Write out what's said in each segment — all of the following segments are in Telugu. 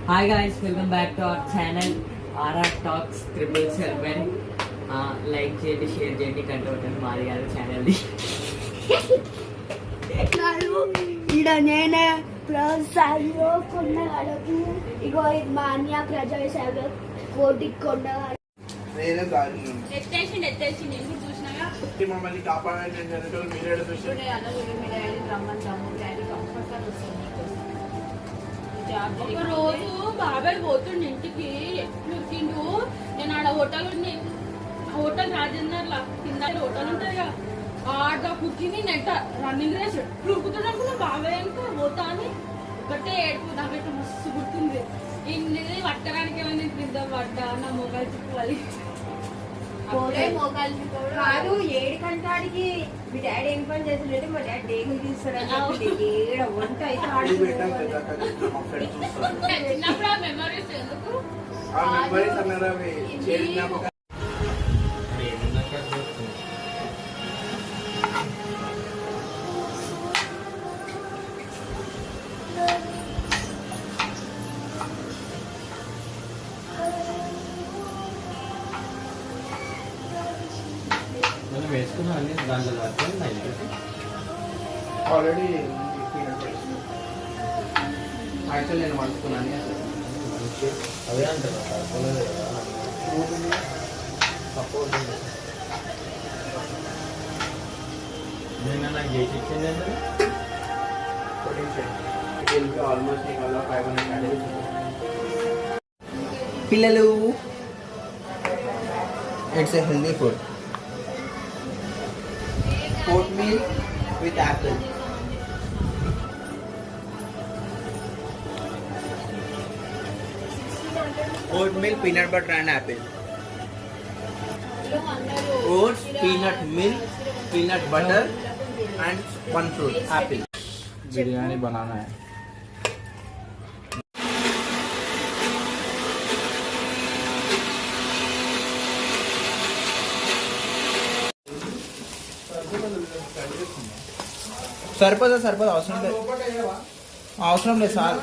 Hi guys, welcome back to our channel RR Talks 777. Like చేయండి, షేర్ చేయండి, కంటెంట్ మాది గారి ఛానల్ది. ఇక్కడ నేనే ప్రసాద్ కొండగడకు ఇగో ఇది మా అన్య ప్రజల సేవ కోటి కొండగడ నేను గాలి ఎత్తేసి నేను చూసినాగా మమ్మల్ని కాపాడండి మీరే చూడే అలా మీరు రమ్మంటాము డాడీ కంఫర్ట్ వస్తుంది ఒక రోజు బాబాయ్ పోతుండే ఇంటికి ఎట్లు తిండు నేను ఆడ హోటల్ రాజేందర్ లా కింద హోటల్ ఉంటుంది కదా ఆడ కుక్కిని నెట్ట రన్నింగ్ రేస్ ఎట్లు ఉరుకుతున్నా బాబాయ్ అనుకో పోతా అని ఒకటే ఏడుపు నాకైతే మస్తు గుర్తుంది ఇన్ని పట్టడానికి ఏమైనా తిందాం పడ్డా నా మొగాలు చిక్కువాలి కాదు 7 గంటలకి మీ డాడీ ఏం పని చేస్తుంటే మా డాడీ డేగులు తీస్తాడని ఏడ వంట చిన్నప్పుడు ఆ మెమరీస్ ఎందుకు మనం వేసుకున్నాం అన్ని దాంట్లో ఆల్రెడీ యాక్చువల్ నేను వండుకున్నాను అదే అంటారు అనుకోలేదు కదా సపోర్ట్ నేను నాకు చేసి ఇచ్చింది ఆల్మోస్ట్ నీకు అలా 500 క్యాలరీస్ పిల్లలు, it's a healthy food oatmeal with apple. Oatmeal, peanut butter and apple. Oats, peanut milk, peanut butter and one fruit, apple. Biryani बनाना है. సరిపోదు అవసరం లేదు సార్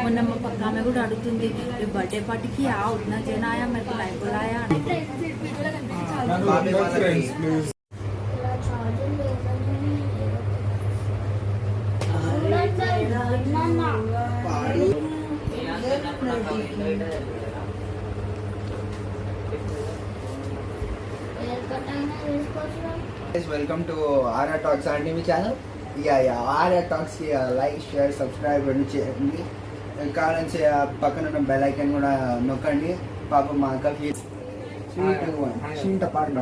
మొన్న మా పక్క ఆమె కూడా అడుగుతుంది బర్త్డే పార్టీకి ఉన్నా జనాయా మెరకు లైవ్ బులాయా Mama. నాకు ఆ window ఇటే తెలియదురా. వెల్కమ్ టు ఆర్ఆర్ టాక్స్ అండి మీ ఛానల్. ఆర్ఆర్ టాక్స్ కి లైక్ షేర్ సబ్స్క్రైబ్ చేయండి. కావాలని పక్కన ఉన్న బెల్ ఐకాన్ కూడా నొక్కండి. పాప మా అక్కకి స్వీట్ పాటు